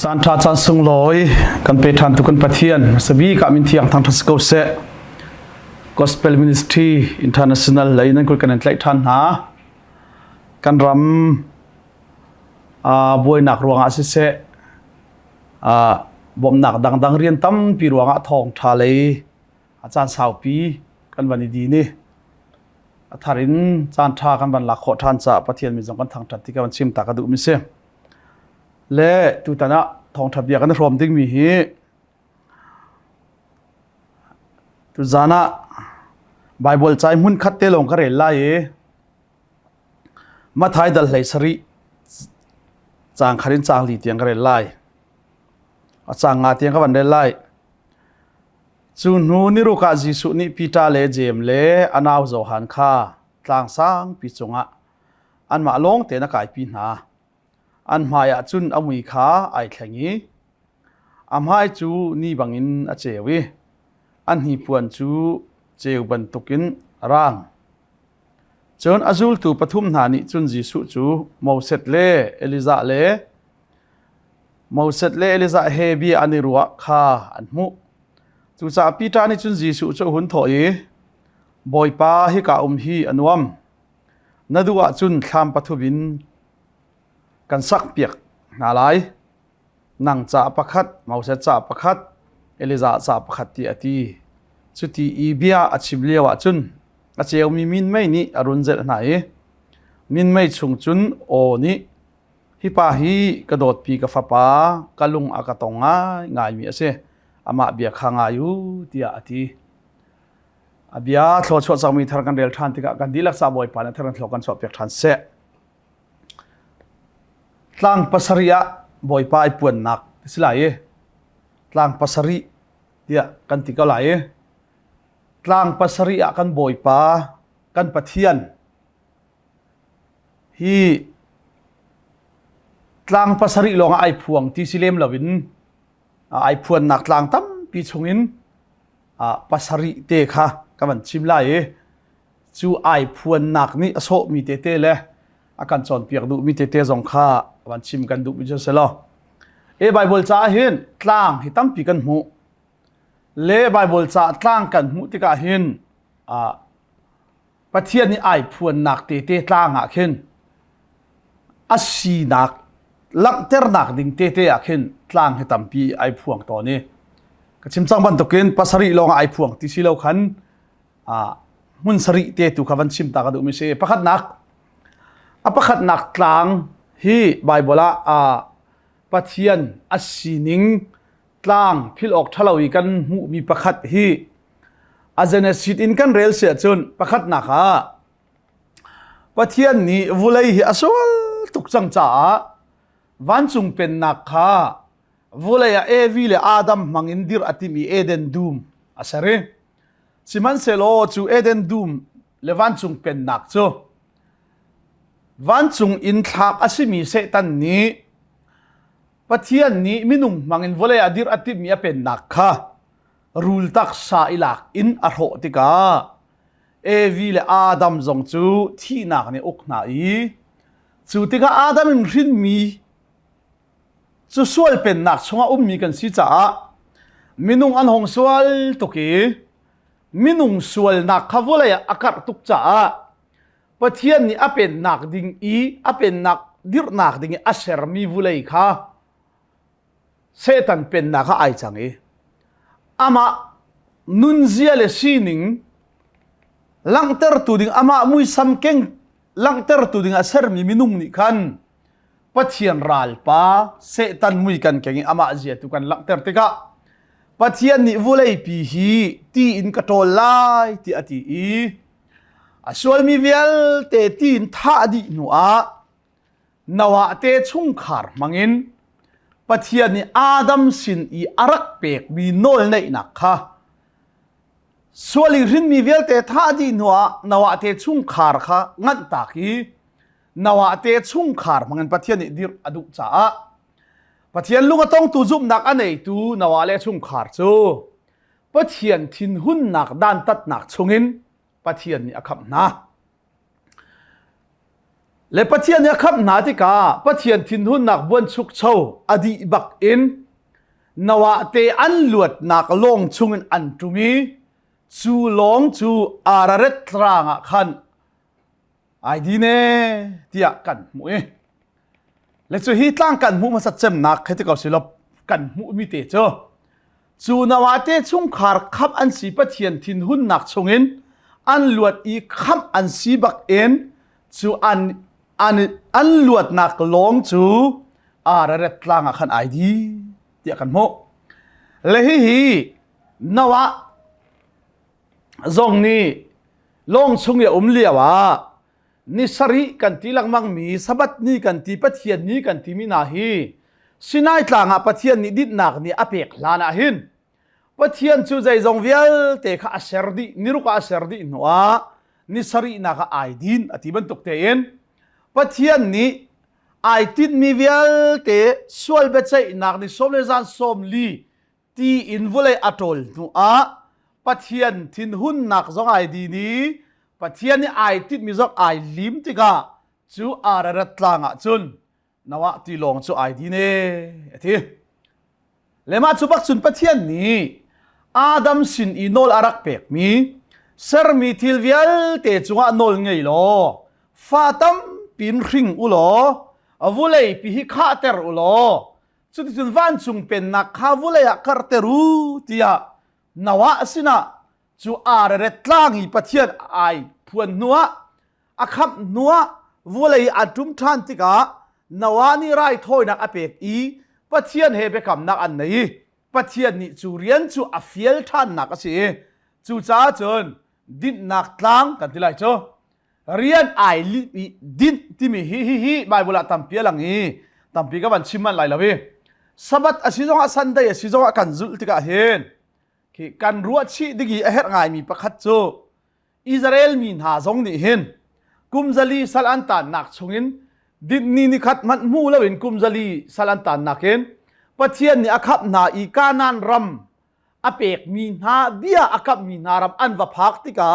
สันทราจันทร์สงลอยกันไปทันทุกันปะเทียนสบีกับมินที่ยังทางทัศกเสะ Gospel Ministry International เลยนั่นคุยกันในไลท์ทันหากันรำบวยหนักรวงอาศิเสะบ่มหนักดังเรียนตั้มปีรวงอาทองทะเลอาจารย์สาวปีกันวันดีนี่ทารินจานทากันบันหลักขอทานจะปะเทียนมีสองกันทางทัศที่กันชิมตากระดูมิเสและตุตนะทองทับยากันรวมดิ้งมีฮีตุจานะไบเบิลใจมุ่นคัดเตลงกระเรลไล่มาท้ายดัลไหลสริจางคารินจางลีเตียงกระเรลไล่จางงาเตียงกับวันเรลไล่จูนูนิรุกาจิสุนิพิตาเลเจมเลอนาวโจฮันคาตลางสร้างปิจงะอันมาลงเตนักไก่ปีนาอันหมายจุนอมุยขาไอแข็งนี้อันหมายจูนี่บังอินอเจวิอันหีพวนจูเจวบรรทุกินร่างจนอาจุลตูปทุมนานิจุนจิสุจูมอเสตเลเอลิซาเลมอเสตเลเอลิซาเฮบีอันนิรัวคาอันมุจูจ่าปีตานิจุนจิสุจูหุ่นถอยบอยปาฮิกาฮีอันวมนัดว่าจุนข้ามปทุบินกันสักเปียกนาไลนังจ่าประคัดมอเสตจ่าประคัดเอลิซาจ่าประคัดที่อตีสุดที่อีเบียอาชิบเลียวจุนอาเจียวมีมินไม่นี่อรุณเจตไหนมินไม่ชุงจุนโอนี่ฮิปาฮีกระโดดปีกฟ้าป้ากะลุงอากาตงง่ายมีเสอามาเบียข้างอายุที่อตีอาเบียทลอดชดสังมีทางกันเดลทันที่กันดีลักษาบ่อยปานทางทลอกันสอบเปียกทันเสตั้งปัสริยะบ่อยปายป่วนหนักสิไหลตั้งปัสริเดียกันติกาไหลตั้งปัสริยะกันบ่อยปากันปะเทียนฮีตั้งปัสริลงไอพวงที่สิเลมลวินไอพวนหนักตั้งตั้มปีชงินปัสริเตค่ะกันมันชิมไหลจูไอพวนหนักนี่โซมีเตเตเลยอาการจอนเปียกดูมีเตเตจงค่าวันชิมกันดูมิจฉาละไบเบิลจ้าเห็นตั้งที่ตั้มปีกันหูเลไบเบิลจ้าตั้งกันหูที่กาเห็นประเทศนี้ไอพวนหนักเตเตตั้งอ่ะเห็นอาศีหนักลักเตอร์หนักดิ่งเตเตอ่ะเห็นตั้งให้ตั้มปีไอพวงตอนนี้ก็ชิมจังบันตุกินปัสริลงไอพวงที่สิเราขันมุนสริเตตุขวันชิมตากระดูมิเช่ประคัดหนักประคัดหนักกลางฮีไบเบิลปะเทียนอาศีนิงกลางพิลออกทะเลากันหูมีประคัดฮีอาเจเนสิตอินกันเรลเสียจนประคัดหนักปะเทียนนี้วุเลยฮีอสวลตุกจังจ้าวันจุงเป็นหนักวุเลยเอวิเลอาดัมมังอินดิรอติมีเอเดนดูมอาศัยสิมันเซโลจูเอเดนดูมเลวันจุงเป็นหนักจูวันจุงอินทักอาศัยมีเซตันนี้ปะเทียนนี้มินุงมังอินวุเลยอดิรอติมีเป็นหนักรูลตักซาอิลักอินอโรติกาเอวิเลอาดัมจงจูที่หนักเนี่ยอกหนาอีจูติกาอาดัมอินรินมีจูสวลเป็นหนักช่วงมีกันสิจ้ามินุงอันหงสวลตุกีมินุงสวลหนักขวุเลยอากาศตุกจ้าปะเทียนนี้เป็นหนักดิ่งเป็นหนักดิรหนักดิ่งอาเซอร์มีวุเลยค่ะเซตันเป็นหนักไอจังอามานุนเซียเลซีนิงลังเตอร์ตูดิ่งอามามุยซัมเก่งลังเตอร์ตูดิ่งอาเซอร์มีมินุงนี่คันปะเทียนรัลป้าเซตันมุยกันเก่งอามาเจียตุกันลังเตอร์ติกะปะเทียนนี้วุเลยปีฮีตีอินกระโตไลตีอตีส่วนมีเวลเตตีนท่าดีนัวนวะเตชุงขารมังอินปะเทียนนี้อาดัมสินอารักเปกมีโนลในนักค่ะส่วนลิรินมีเวลเตท่าดีนวะเตชุงขารค่ะงั้นตากีนวะเตชุงขารมังอินปะเทียนนี้ดิรอดุจ้าปะเทียนลุงต้องตูจุบนักอันไหนตูนวะเลชุงขารจูปะเทียนทินหุ่นนักด้านตัดนักชงอินปะเทียนนี้อักขำนะ le pathian ya khap na ti ka pathian thin hun nak bon chuk chho adi bak in nawa te an luat nak long chungin an tumi chu long chu araret tranga khan ai di ne tia kan mu e le chu hi tlang kan mu ma sat chem nak kheti ka silop kan mu mi te cho chu nawa te chung khar khap an si pathian thin hun nak chungin an luat i khap an si bak en chu an luat nak long chu araret tranga khan ai di tia kan mu le hi nawa zong ni long chung ya liawa ni sari kan ti lang mang mi sabat ni kan ti pathian ni kan ti mi na hi sinai tlanga pathian ni dit nak ni apek lana hin pathian chu zai zong vial te kha aserdi niruka aserdi noa ni sari na ka aidin atiban tuk te en pathian ni aitit mi vial te sual bechai nak ni somle zan somli ti invole atol noa pathian thin hun nak zong ai di ni pathian ni ai tit mi zok ai lim tika chu ararat tlanga chun nawa ti long chu ai di ne athi lema chu bak chun pathian ni adam sin inol arak pek mi ser mi thil vial te chunga nol ngei lo fatam pin ring ulo avulei pi hi kha ter ulo chu ti chun van chung pen na kha vulei a kar teru tia nawa sina chu araret tlangi pathian ai phuan nuwa akham nuwa volei atum than tika nawani rai thoi nak apek i pathian he be kam nak an nei pathian ni chu rian chu afiel than nak ase chu cha chon din nak tlang kan tilai cho rian ai li din timi hi bible tampia langi tampi ka ban chiman lai lawe sabat asizong sunday asizong kan zul tika hen ki kan ruat chi digi a her ngai mi pakhat chu Israel min ha zong ni hin kumzali salantan nak chungin din ni khat man mu lawin kumzali salantan naken pathian ni akhap na i kanan ram apek min ha dia akap min haram an va phak tika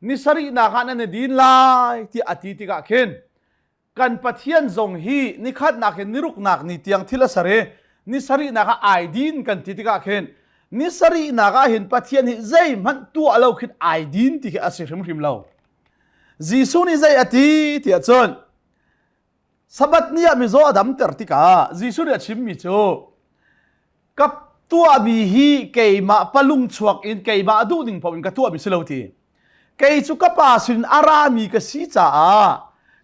ni sari na khan an din lai ti ati tika khen kan pathian zong hi ni khat na khen niruk nak ni tiang thila sare ni sari na ka ai din kan ti tika khen ni sari naga hin pathian hi zai man tu alo khit ai din ti asirim rim lo jisu ni zai ati ti achon sabat ni mi zo adam ter tika jisu ni achim mi cho kap tua bi hi keima palung chuak in keima adu ding pawin ka tua bi silo ti kei chu kapa sin arami ka si cha a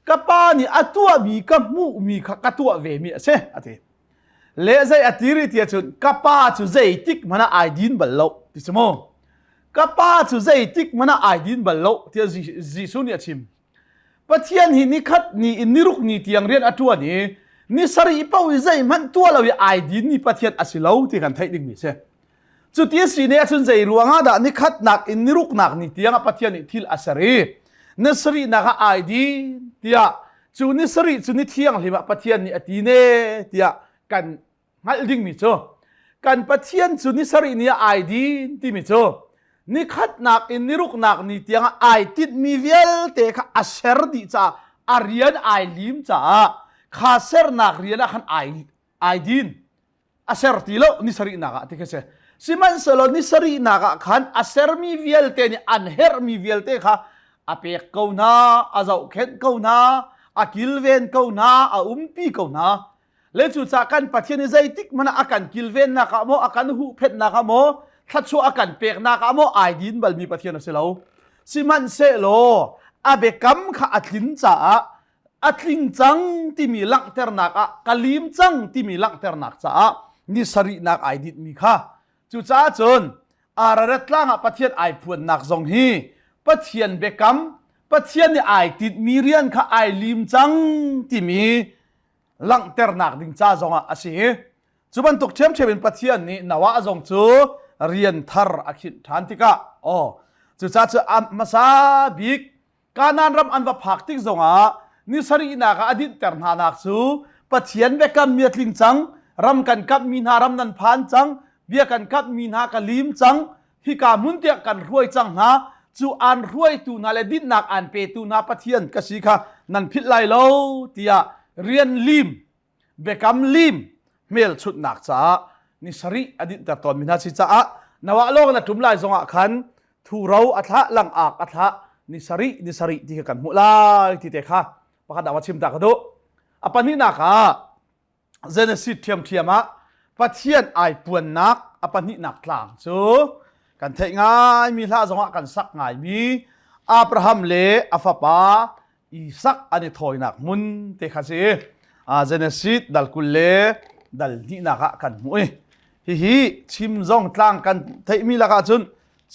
kapa ni atua bi ka mu mi kha ka tua ve mi ase ati le zai atiri tia chun kapa chu zai tik mana aidin ballo ti chmo kapa chu zai tik mana aidin ballo tia jisu ni achim pathian hi ni khat ni niruk ni tiang rian atua ni sari pau zai man tua lawi aidin ni pathian asilo ti kan thai ding mi se chu tia si ne chun zai ruanga da ni khat nak niruk nak ni tiang pathian ni thil asari na sari na ka aidin tia chu ni sari chu ni thiang lima pathian ni atine tia kan ngal ding mi cho kan pathian chu ni sari ni ai din ti mi cho ni khat nak in niruk nak ni tiang ai tit mi vial te kha aser di cha arian ai lim cha kha ser nak rian khan ai din aser ti lo ni sari na ka ti ke se siman selo ni sari na ka khan aser mi vial te ni anher mi vial te kha apek ko na azau khet ko na akil ven ko na a umpi ko na le chu cha kan pathian ni zai tik mana akan kilven na ka mo akan hu phet na ka mo thatchu akan pek na ka mo ai din bal mi pathian se lo siman se lo abe kam kha atlin cha atling chang ti mi lak ter na ka kalim chang ti mi lak ter nak cha ni sari nak ai dit mi kha chu cha chon ararat langa pathian ai phuan nak zong hi pathian be kam pathian ni ai tit mi rian kha ai lim chang ti mi lang ter nak ding cha zonga asi chuban tok chem chebin pathian ni nawa zong chu rian thar akhin thantika o chu cha chu masa bik kanan ram anwa phak tik zonga ni sari na ka adit ter na nak chu pathian be kam miatling chang ram kan kap min ha ram nan phan chang bia kan kap min ha ka lim chang hi ka mun te kan ruai chang ha จูอันรวยตูนาเลดินนักอันเปตูนาปะเทียนกสิค่ะนันพิดไลโลเตียเรียนลิมเบกัมลิมเมลชุดนักจ้านิสริอดิตตอนมินาชิจ้านวะโลกนะทุมไลสงะขันทูเราอัฐะลังอากอัฐะนิสริที่กันมุลายที่เตค่ะประกาศว่าชิมตากระโดอปนินักเจเนซิสเทียมะปะเทียนไอปวนนักอปนินักหลังจูกันเทง่ายมีท่าสงะกันสักง่ายมีอับราฮัมเลอัฟปาอีสักอันนี้ถอยนักมุนเตค่ะสิเจเนซิสดัลกุลเลดัลนินักกันมุ้ยฮิชิมซองตลางกันเทมีละกันจุน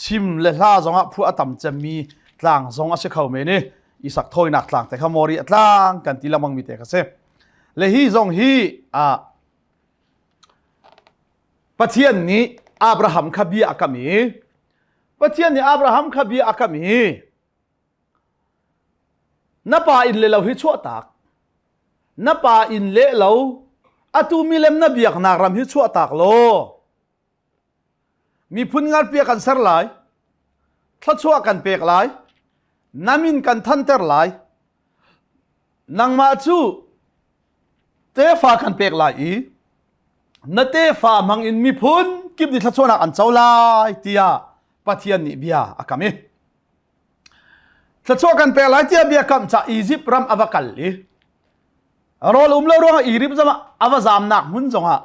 ชิมเลท่าสงะผู้อตัมจะมีตลางสงะเสกเขาเมนี่อีสักถอยนักตลางแต่ขโมรีตลางกันทีละมังมีเตค่ะสิเลฮีซองฮีปะเทียนนี้อับราฮัมขบีอากามีปะเทียนนี้อับราฮัมขบีอากามีนับป่าอินเลเราฮิชั่วตากนับป่าอินเลเราอตูมีเลมนับเบียกนากรำฮิชั่วตากโลมีพุนงานเปียกันเสร์ไลทัดชั่วกันเปียกไลนามินกันทันเตอร์ไลนางมาจูเตฟ้ากันเปียกไลนัเตฟ้ามังอินมีพุนกิบดิทัดชั่วนักอันเจ้าไลที่ยาปะเทียนนี้เบียอากามีทัดชั่วกันเปียกไลที่ยาเบียกำจากอียิปต์รำอวกัลลีรอลุมเลรวงอีริบจะมาอวจามนักมุนจงฮะ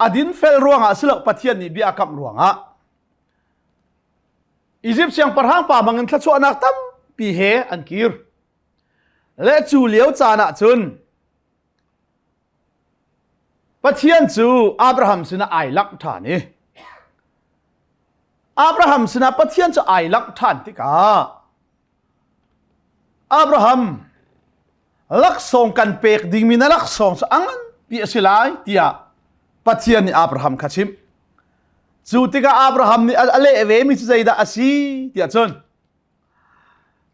อดินเฟลรวงอ่ะสิลปะเทียนนี้เบียกำรวงอ่ะอียิปต์เสียงประหางป่ามังอินทัดชั่วนักตั้มปีเฮอันกีร์และจูเลียวจานะจุนปะเทียนจูอับราฮัมสินะไอลักฐานนี่อับราฮัมสินะปะเทียนจะไอลักฐานที่กาอับราฮัมลักส่งกันเปกดิ่งมีนะลักส่งสังอันปีสิไลที่ยาปะเทียนนี่อับราฮัมขัดชิมจูที่กาอับราฮัมนี่อะไรเวมิใจดาอสีที่อาจารย์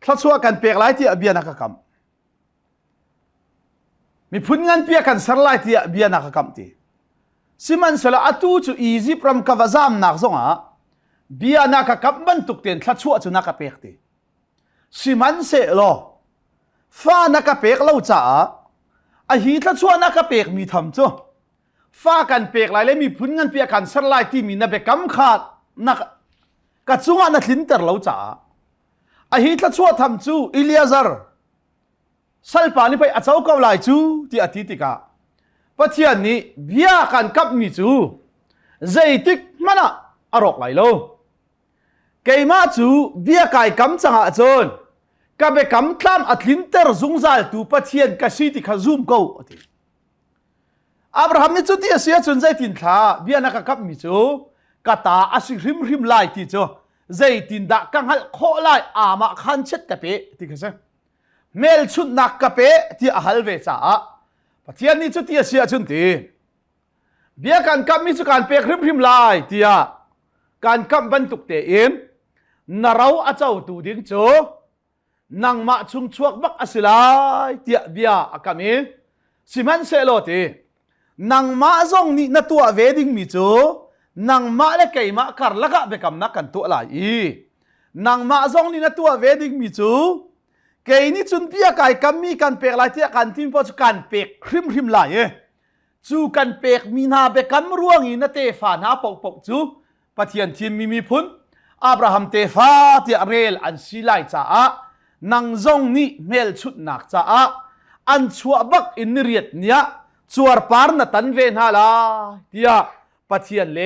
ทัดชั่วกันเปกไลที่อเบียนักกรรมมีพุนงานเปียกันสลายที่เบียนักกรรมที่สิมันสละอตูจูอียิปต์รำกวาซามนักซงอ่ะเบียนักกรรมบรรทุกเตียนทัดชั่วจูนักเปียกที่สิมันเสลอฟ้านักเปียกเล่าจ้าอหิทัดชั่วนักเปียกมีทำจ้ะฟ้ากันเปียกหลายเลยมีพุนงานเปียกันสลายที่มีนับเบกำขาดนักกัดจุงอันนั้นลินเตอร์เล่าจ้าอหิทัดชั่วทำจูอิลียาซาร์สัลปานี่ไปอาเจ้าเกาไลจูที่อธิติกาปะเทียนนี้เบียกันกับมีจูใจติกมันอะอรอกไหลโลเกยมาจูเบียกายกำจังอาจนกับเบกำตามอัดลินเตอร์ซุงซัลตูปะเทียนกษีติกาซูมเกาอับราฮัมนี่จูที่เสียจนใจตินท่าเบียนักกับมีจูกตาอาศิริมไลที่จูใจตินดักกังหัลโคไลอามาขันเช็ดกะเปที่เขาเสเมลชุดนักกะเปที่อาฮัลเวซ่าปะเทียนนี่จุดที่เสียจุนตีเบียกันกับมีจุการเปกริมไลที่การกับบรรทุกเตอินนาเราอาเจ้าตูดิ้งโจนางมาชุงชวกบักอสิลายที่เบียอากามีสิมันเซโลตีนางมาซงนี่นัตัวเวดิ้งมีโจนางมาเล็กไก่มาคาร์ละกะเบกำนักกันตัวลายนางมาซงนี่นัตัวเวดิ้งมีโจเกยนี่จุนเปียกายกัมมีกันเปกลายที่กันทิมพอจุกันเปกริมลายจูกันเปกมีนาเบกัมร่วงอินเตฟานาปกจูปะเทียนทิมมีพุนอับราฮัมเตฟาที่เรลอันสิไลจ้านังซงนี่เมลชุดนักจ้าอันชัวบักอินเรียดเนียจวรปาร์นตันเวนฮาลาที่ปะเทียนเล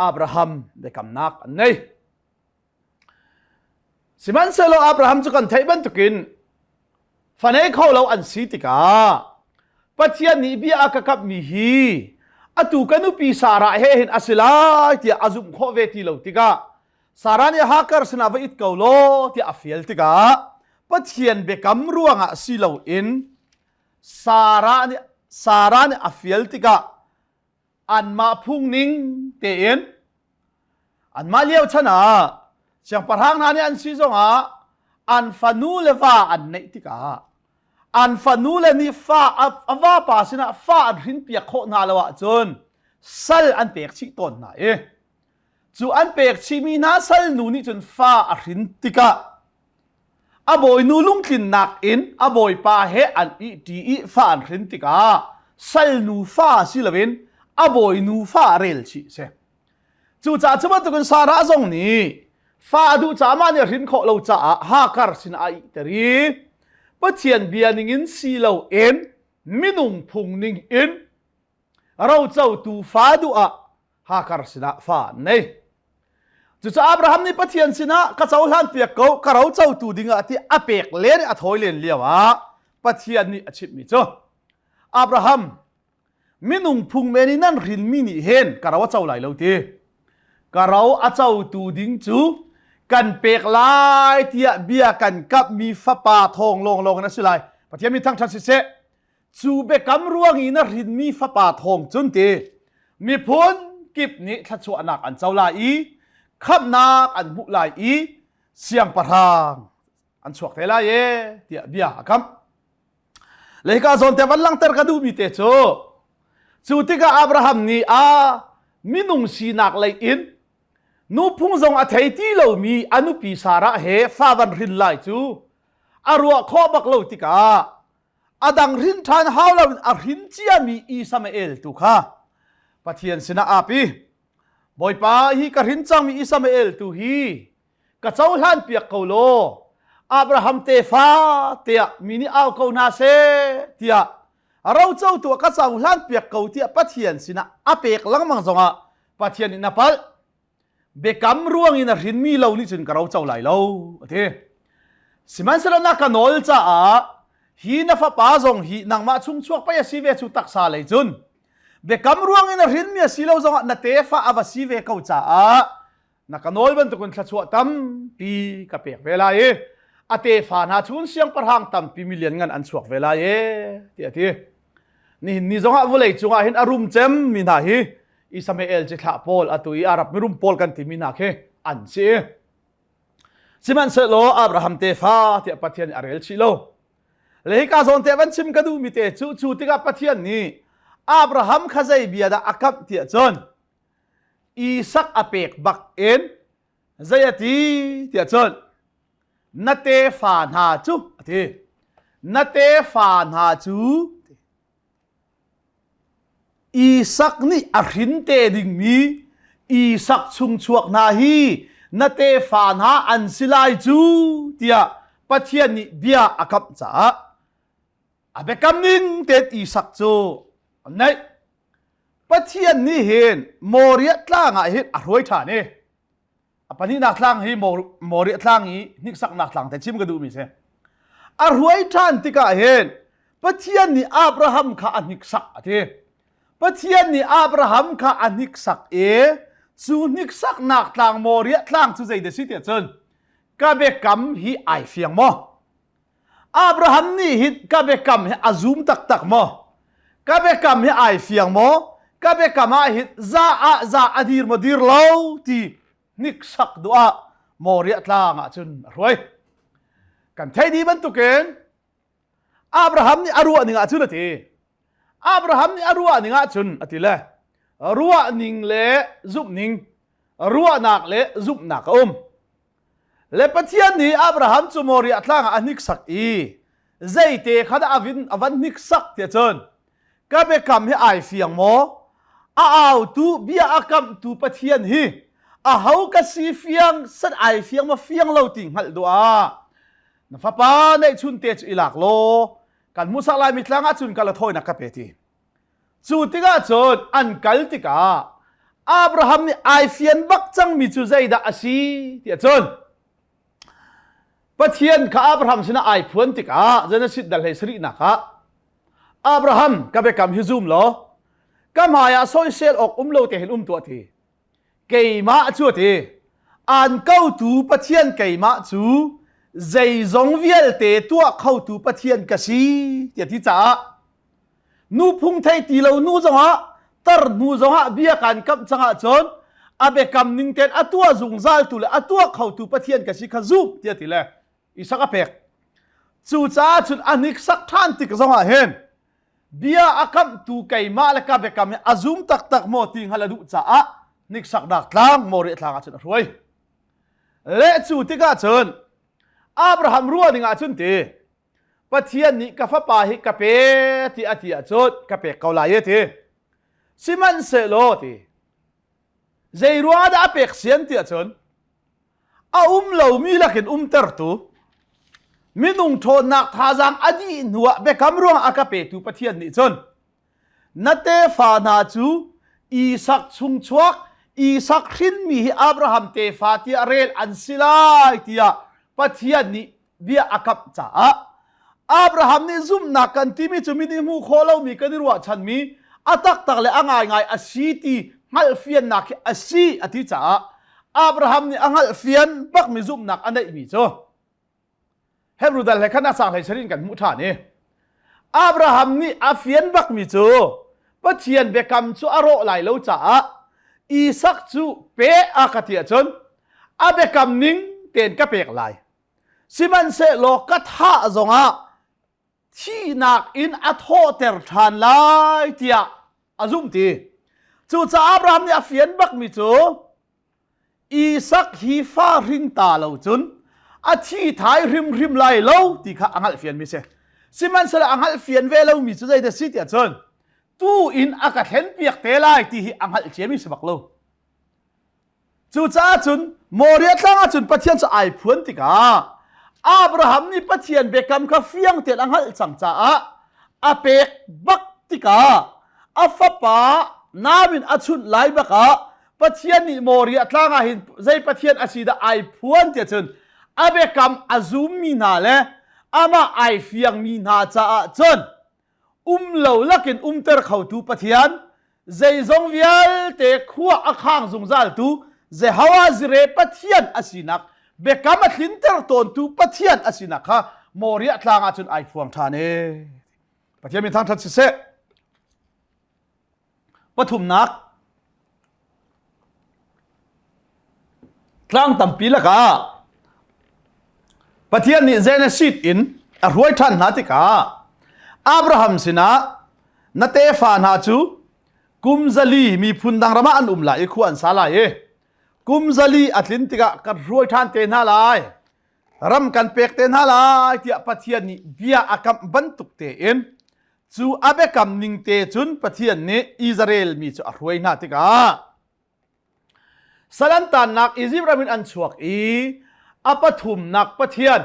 อับราฮัมเบกัมนักอันนี้สิมันเซโลอับราฮัมจุกันไทยบันตุกินฟันให้เขาเราอันสีติกาปะเทียนนี้เบียกกับมีฮีอตุกันุปีสาระเห็นอสิลาที่อาจุมโคเวติเราติกาสาระเนี่ยฮักเกอร์สนาวิดเกาโลที่อฟิลติกาปะเทียนเบกัมร่วงอสิเราอินสาระเนี่ยอฟิลติกาอันมาพุ่งนิ่งเตียนอันมาเลี้ยวชนะเสียงประทางนั้นอันซีซงอันฟานูเลฟ้าอันเนติกาอันฟานูเลนี่ฟ้าว่าป่าสินะฟ้าอันหินเปียกโคนาลวะจนสัลอันเปียกชิตนนะจู จูอันเป็กชิมีนาสัลนูนี่จนฟ้าอรินติกะอบอยนูลุงกินนักอินอบอยปาเฮอันอีดีอีฟ้าอรินติกะสัลนูฟ้าสิละเวนอบอยนูฟ้าเรลชิเซจูจ่าจะมาตุกันสาระทรงนี้ฟ้าดูจ่ามาเนี่ยรินโคเราจ่าฮากาสินไอเตรีปะเทียนเบียนิงินสีเราเอ็นมินุงพุงนิงอินเราเจ้าตูฟ้าดูอะฮากาสินะฟ้าเนี่ยจุดอับราฮัมนี่ปะเทียนสินะก็เจ้าหลานเปียกเขาก็เราเจ้าตูดิ่งอะที่อเปกเลี้ยนอะถอยเลี้ยนเลี้ยวะปะเทียนนี่อชิบมิจ้าอับราฮัมมินุงพุงเมนินั่นรินมินิเห็นก็เราเจ้าไหลเราทีก็เราเจ้าตูดิ่งจูกันเปกลายเทียเบียกันกับมีฟ้าป่าทองลงนั่นสิไรปะเทียนมีทั้งชัดเสะจูเบกำรวงอีนั่นรินมีฟ้าป่าทองจนทีมีพ้นกิบนี้ทัชวนักอันเจ้าลายขับนักอันมุลายเสียงประทางอันสวกเทลายเตียเบียครับเลยก็ส่วนแต่วันหลังเตอร์ก็ดูมีเตโชสุติกาอับราฮัมนี่มินุงสีนักเลยอินนูพุ่งทรงอัฐิที่เรามีอนุปีสาระเฮฟ้าวันรินไลจูอารัวข้อบักเราติกาดังรินทานฮาวเรารินเจียมีอิสมาเอลตุค่ะปะเทียนสินะอาปีบอยป้าฮีกรินจังมีอิสมาเอลตุฮีกะเจ้าหลานเปียกเขาโลอับราฮัมเตฟ้าเตียมินิอัลเขานาเซเตียเราเจ้าตัวกะเจ้าหลานเปียกเขาเตียปะเทียนสินะอาเปกลังมังจงะปะเทียนอินาพัลเบกัมร่วงอินารินมีเรานี่จนกะเราเจ้าไหลเราเทสิมันสระนักนอลจ้าฮีนาฟ้าป้าจงฮีนางมาชุ่มชวกไปสิเวชุตักซาเลยจุนเบกัมร่วงอินารินมีสิเราจงนาเตฟ้าอวสิเวเขาจ้านักนอลบันตุกุนทัชวตัมปีกะเปกเวลาอเตฟ้านาชุนเสียงประหังตัมปีมิเลียนงันอันสวกเวลาเตียทีนี่จงอาวุเลยจงอาเห็นอารมณ์เจมมินาฮีอิสมาเอลจะขับพอลอตุยอารับมิรุมพอลกันที่มินาเคอันเสียสิมันเสโลอับราฮัมเตฟ้าเตียปะเทียนอาเรลชิโลเลยกาซอนเตวันชิมกันดูมิเตชูติกาปะเทียนนี้อับราฮัมข้าใจเบียดอาคับเตียจนอีสักอเปกบักเอ็นใจตีเตียจนนัเตฟานหาจูทีนัเตฟานหาจูอีสักนี่อรินเตดิ่งมีอีสักชุงชวกนาฮีนัเตฟานหาอันสิไลจูเตียปะเทียนนี่เบียอาคับจ้าอาเบกัมนิงเตอีสักจูไหนปะเทียนนี่เห็นโมเรียตล่างเห็นอร่อยท่านี่ปะนี่นักล่างให้โมเรียตล่างนี้นิสักนักล่างแต่ชิมก็ดูมิเซ่อร่อยท่านที่ก็เห็นปะเทียนนี่อับราฮัมข้าอันนิสักที่ปะเทียนนี่อับราฮัมข้าอันนิสักซูนิสักนักล่างโมเรียตล่างซูใจเดสิเตียจนกะเบกัมฮีไอเฟียงมออับราฮัมนี่ฮิตกะเบกัมฮีอาซูมตักมอกะเบกัมฮีไอเฟียงมอกะเบกัมฮิตซาอดีร์มาดีร์เลาที่นิสักดัวโมเรียตล่างจนรวยกันเทดีบันตุเกนอับราฮัมนี่อรัวนิงจุนทีอับราฮัมนี่อรัวนิงจุนอติเลรัวนิงเลซุบนิงรัวนักเลซุบนักเลปะเทียนนี่อับราฮัมจูโมเรียตล่างอันนิสักใจเตะขัดอวันนิสักเตียจนก็เบกัมให้ไอเฟียงโมเอาตูเบียอากัมตูปะเทียนฮีเฮากะซีเฟียงสัดไอเฟียงมาเฟียงเราติงหัลดัวนฟ้าป้าในชุนเตจอิลักโลกันมุสลายมิตรลางจุนกัลทอยนักกะเปตีจูติกาจนอันกัลติกาอับราฮัมนี่ไอเฟียนบักจังมิจูใจดาอซีเตียจนปะเทียนข้าอับราฮัมสินะไอพวนติกาจะน่าสิดดัลเฮสรีนักอับราฮัมกับเบกัมฮิซุมโลก็มายาโซเชียลออกโลเตหินตัวทีเกยมาชัวทีอันเข้าตูปะเทียนเกยมาจูใจจงเวียลเตตัวเข้าตูปะเทียนกษีเตียที่จ้านูพุ่งไทยตีเรานูจังหะตรนูจังหะเบียกันกับจังหะจนอาเบกัมนิงเตนอตัวจงซัลตุเลอตัวเข้าตูปะเทียนกษีขจุบเตียที่เลอิสักเปกจูจ้าจุดอันนี้สักท่านติกจังหะเห็นเบียอากัมตูไกมาและกับเบกัมอาซุมตักโมติงฮัลดูจ้า นิกสักดักทางโมริทางอาจุนรวยเละจูติกาเชิญอับราฮัมรัวนิงอาจุนตีปะเทียนนี้กาฟปาฮิกาเปที่อาทิอาจุดกาเปเกาลายตีซิมันเซโลตีใจรัวดาเปกเสียนที่อาจุนอาเหลามีลักินเตอร์ตูมินุงโทนักทาจังอดีนัวเบคำรวงอากาเปตูปะเทียนนี้จนนัตเตฟานาจูอีสักชุงชวกอีสักขินมีอับราฮัมเตฟาติอาเรลอันซิลายที่ยาปะเทียนนี้เบียอากับจ้าอับราฮัมนี่ซุ่มนักกันที่มีจุมินิมูโคลามีกันรัวฉันมีอัตักตักเลยอ่างไงอาชีตีฮัลเฟียนนักอาชีอธิจ้าอับราฮัมนี่อ่างฮัลเฟียนปักมีซุ่มนักอันใดมีจ้าเฮบรูดัลเลยขณะสั่งให้ชรินกันมุทานี่อับราฮัมนี่อาเฟียนบักมิจูปะเทียนเบกัมจูอารอไหลเลวจ้าอีสักจูเปะอากาเทียจนอาเบกัมนิงเต็นกะเปกไหลซิมันเซโลกัทฮะจงอาที่นักอินอัทโฮเตอร์ทานไลเทียอาซุมตีจูจ้าอับราฮัมนี่อาเฟียนบักมิจูอีสักฮีฟาริงตาเลวจนอาที่ท้ายริมไหลเลวที่ข้าอังฮัลเฟียนมิเซซิมันเสละอังฮัลเฟียนเวลามีจุดใดเดสิตยาจนตู้อินอากาศเห็นเปียกเตลายที่อังฮัลเจมิสบักโลจู่จ้าจุนโมเรียตั้งจุนปะเทียนจะไอพวนติกาอับราฮัมนี่ปะเทียนเบกัมคาเฟียงเตียนอังฮัลจังจ้าอาเปกบักติกาอาฟปานาบินอชุนไลบักาปะเทียนนี่โมเรียตั้งหินใจปะเทียนอาชีดาไอพวนเตียจนอาเบกัมอาซูมีนาเลอามาไอเฟียงมีนาจ้าจนเหลาลักินเตอร์เขาตูปะเทียนใจจงเวียลเตะขัวอักขังจงจัลตูใจฮาวาซิเรปะเทียนอาศินักเบกามัดลินเตอร์ตอนตูปะเทียนอาศินักฮะโมเรียทางอาจนไอฟวงทานเอปะเทียนมีทางทัดเสะปฐุมนักกลางตัมปีละกาปะเทียนนี่เจเนซิตอินอรวยทันนาติกาอับราฮัมสินะนัตเตฟานาจูกุมซาลีมีพุนดังรามาอันลายขวานซาลายกุมซาลีอัตลินติกะกันรวยทันเตนฮาลายรำกันเปกเตนฮาลายที่ปะเทียนนี่เบียอากัมบันตุกเตอินจูอาเบกัมนิงเตจุนปะเทียนนี่อิสราเอลมีจูอรวยนาติกาสลันตันนักอิจิปต์รามินอันชวกอปฐุมนักปะเทียน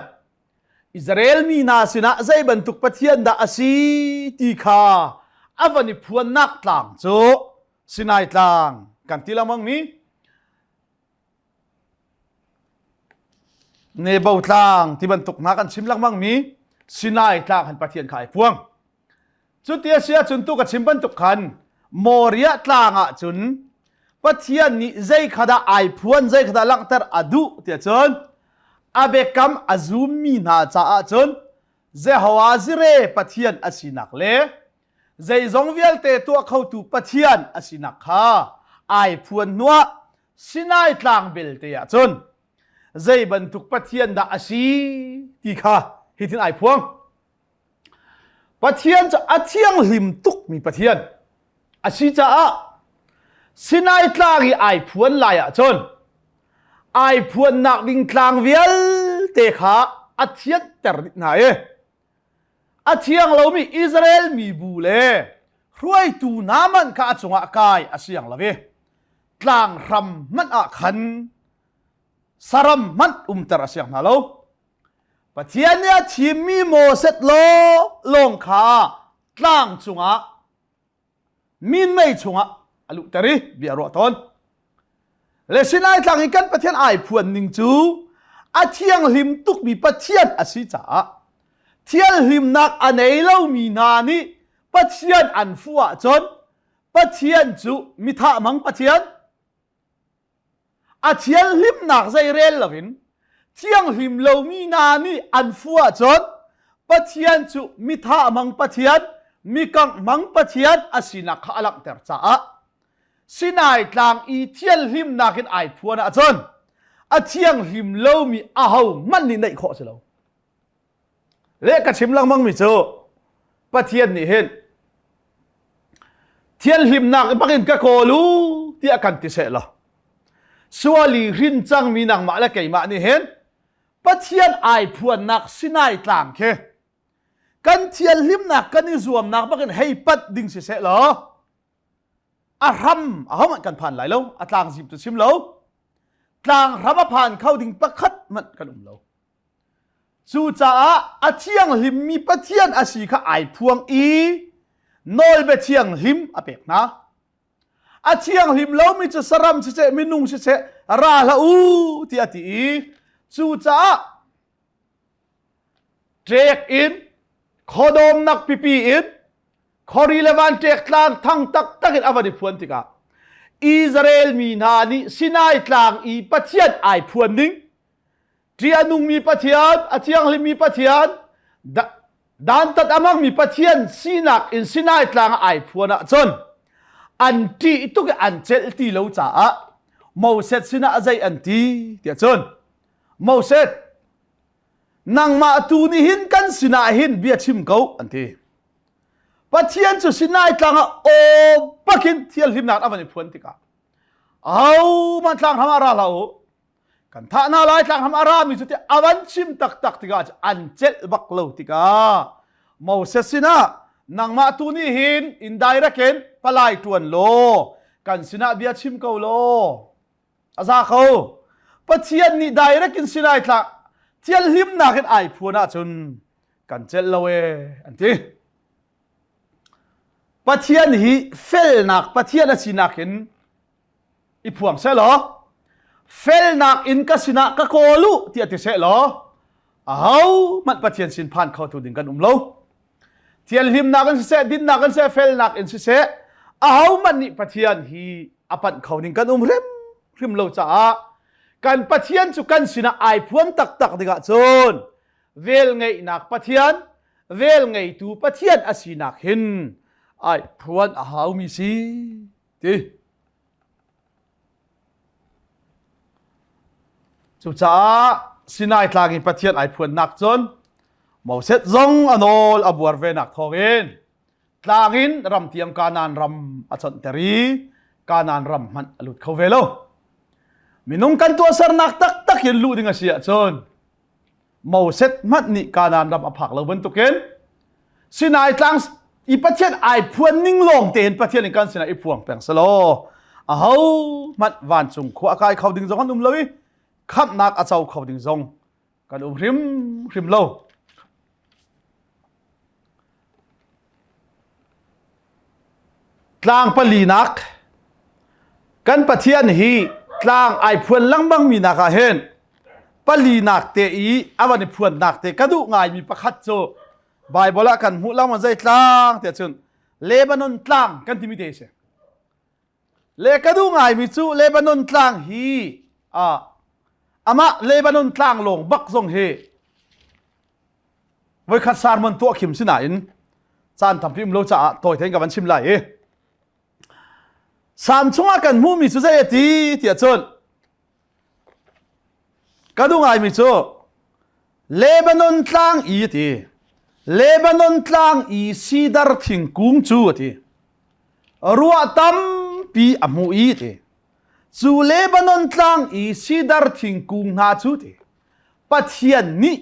อิสราเอลมีนาสินะใจบรรทุกปะเทียนดาอาซีตีคาอวันนี้พวนนักต่างโจสินายต่างกันที่ละมังมีเนบาวต่างที่บรรทุกนักกันชิมลังมังมีสินายต่างหันปะเทียนขายพวงจุดเดียเสียจุนตุกับชิมบรรทุกขันโมเรียต่างอ่ะจุนปะเทียนนี่ใจขดาไอพวนใจขดาลังเตอร์อดุเตียจนอาเบกัมอาซูมีนาจ้าจนเจฮาวาซิเรปะเทียนอาศินักเลเจจงเวียลเตตัวเขาตูปะเทียนอาศินักฮาไอพวนนัวสินายต่างเบลเตียจนเจบรรทุกปะเทียนดาอาชีตีคาฮิตินไอพวงปะเทียนจะอาเทียงหิมตุกมีปะเทียนอาชีจ้าสินายต่างไอพวนลายจนไอพวนนักดิ่งกลางเวียลเตะขาอาเทียนเตอร์นายอาเทียงเรามีอิสราเอลมีบูเล่รวยตูน้ำมันข้าจงอากายอาเซียงละเวกลางรำมันอาขันสารมมันเตอร์อาเซียงนาโลปะเทียนเนี่ยทีมมีโมเสตโลลงขากลางจงอามินไม่จงอาอลุตรีเบียร์รอตอนเลสินายทางอีกันปะเทียนไอพวนนิงจูอาเทียงหิมตุกมีปะเทียนอาศิจ้าเทียนหิมนักอันไหนเล่ามีนานี่ปะเทียนอันฟัวจนปะเทียนจูมิท่ามังปะเทียนอาเทียนหิมนักใจเรลลวินเทียงหิมเล่ามีนานี่อันฟัวจนปะเทียนจูมิท่ามังปะเทียนมีกังมังปะเทียนอาศินักขลักเตอร์จ้าสินายกลางอีเทียนหิมนักไอพวนอาจนอาเทียงหิมเล่ามีอาหูมันนี่ในข้อเสลาเล็กกระชิมลังมังมิโจปะเทียนนี่เห็นเทียนหิมนักปักอินกะโกลูที่อากันติเสละ สัวลีรินจังมีนังมาและเกยมานี่เห็นปะเทียนไอพวนนักสินายกลางเคกันเทียนลิมนักกันนิรวมนักบักันให้ปัดดิ่งเสะเหรออารัมมันกันผ่านหลายแล้วอาตางสิบตัวชิมแล้วกลางรับผ่านเข้าดิ่งประคัดมันกันแล้วจู่จ้าอาเทียงลิมมีปะเทียนอาศีข้าไอพวงอีโนยเบเทียงลิมอเปกนะอาเทียงลิมแล้วมีจะสรัมเสะมีนุ่งเสะราละอูที่อาทิจู่จ้าเทรกอินขอดมนักปีปีอินขอรีเลวันเทกลางทั้งตักอินอวดิพวนติกาอิสราเอลมีนานีสินายกลางอีปัจเจียนไอพวนนิ่งที่อนุมีปัจเจียนอาเทียงลิมมีปัจเจียนดันตัดอามังมีปัจเจียนสินักอินสินายกลางไอพวนจนอันที่ตุกอันเจลตีเลวจ้าโมเสสสินะใจอันที่เดียจนโมเสสนางมาตูนี่หินกันสินาหินเบียชิมเขาอันที่ปัจเจียนจุสินายกลางโอปักินเที่ยวหิมนักอวันนี้พวนติกาเอามันกลางทำอะไรเรากันท่านาลายกลางทำอะไรมีจุดที่อวันชิมตักติกาอันเจลบักเลวติกาโมเสสสินะนางมาตูนี่หินอินไดรักเห็นปลายตวนโลกันสินะเบียชิมเขาโลอาซาเขาปัจเจียนนี่ไดรักินสินายกลางเที่ยวหิมนักไอพวน่าจนกันเจลเลวอันที่ปัจเจียนฮีเฟลนักปัจเจียนสินักเห็นอีพวงเสหรอเฟลนักอินกัสินักก็โกลุที่อติเสหรอเอามันปัจเจียนสินพันเข้าตัวดิ่งกันโลเที่ยวหิมนักกันเสดินนักกันเสเฟลนักอินเสเอามันนี่ปัจเจียนฮีอปันเข้าดิ่งกันริมโลจ้ากันปัจเจียนจุกันสินะไอพวนตักดิกะจนเวลไงนักปัจเจียนเวลไงตูปัจเจียนอสินักเห็นไอพวนอาหามีสิที่จุจ้าสินายกลางอินปัจเจียนไอพวนนักจนโมเสสจงอนอลอบัวเวนักทองเองกลางอินรำเทียมกานานรำอัจฉริกานานรำมันหลุดเข้าเวลมินุงกันตัวสรนักตักยันลู่ดิ่งเสียจนโมเสสมัดนี่การนานรำอภักเราบรรทุกเองสินายกลางอีปัจเจียนไอพวนนิ่งลงเต็นปัจเจียนกันสินายพวงแปลงสโลเอามัดวันจุงขวากายเขาดิ่งจงกันเลยขับนักอาเจ้าเขาดิ่งจงกันริมโลกลางปลีนักกันปัจเจียนฮีกลางไอพวนลังบังมีนักเห็นปลีนักเตอีอวันนี้พวนนักเตกระดูง่ายมีประคัดโจไบเบิลกันหูลังมันใจกลางเตจนเลบานอนกลางกันที่มีเดชเลกระดูง่ายมีจูเลบานอนกลางฮีอามาเลบานอนกลางลงบักซงเฮไว้ขัดสารมันตัวขิมสินะอินจานทำพิมพ์โลจ่าตัวเทงกับมันชิมไหลสามช่วงกันมูมีสุดใจตีเตียจนกระดูง่ายมีจูเลบานอนกลางอีตีเลบานอนกลางอีซีดาร์ทิงกุงจูตีรัวตัมปีอมูอีตีจูเลบานอนกลางอีซีดาร์ทิงกุงนาจูตีปัจเจียนนี้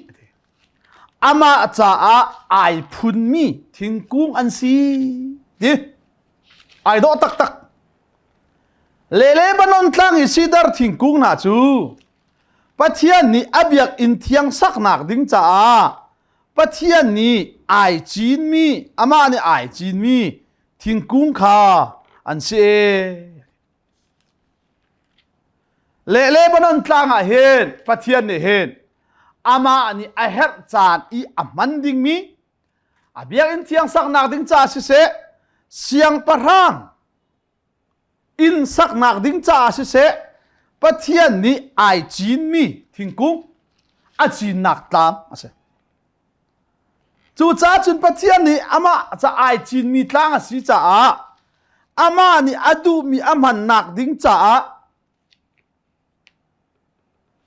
อามาจ้าไอพุนมีทิงกุงอันซีตีไอโดตักเลบานอนกลางอีซีดาร์ทิงกุงนาจูปัจเจียนนี้อับยักอินเทียงสักนักดิ้งจ้าปัจเจียนนี้ไอจีนมีอามาเนี่ยไอจีนมีทิ้งกุ้งขาอันเสียเลบานอนกลางเห็นปัจเจียนเนี่ยเห็นอามาเนี่ยไอเฮร์จานอีอามันดิ้งมีอาเบียอินเทียงสักนักดิ้งจ้าเสียงปะรังอินสักนักดิ้งจ้าปัจเจียนนี้ไอจีนมีทิ้งกุ้งอาจีนนักตามเสียจู่จ้าจุนปัจเจียนนี้อามาจะไอจีนมีทางสิจ้าอามานี่อดูมีอามันหนักดิ้งจ้า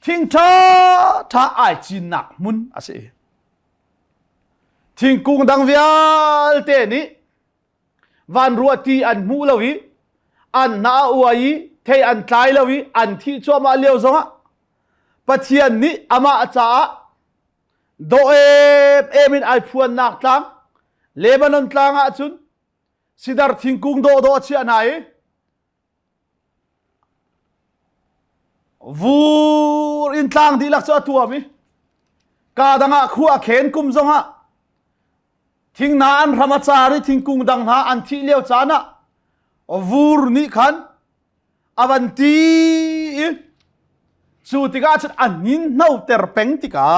ทิ้งถ้าไอจีนหนักมุนอาเสทิ้งกุ้งดังเวียลเตนี้วันรัวตีอันมูลวิอันนาอวย เทอันตายแล้ววิอันที่ชัวมาเลี้ยวซงะปะเทียนนี้อามาจ้าโดเอมินไอพวนนักตังเลบานอนตังอาจุนสิดาร์ทิงกุงโดเชียนายวูอินตังดีลักษณะตัวมิกาดังะขัวเขนกุมซงะทิ้งนานธรรมจารีทิ้งกุงดังหาอันที่เลี้ยวจานะวูร์นี่ขันอวันตีสุติกาจัดอันนินนาเตอร์เป็งติกา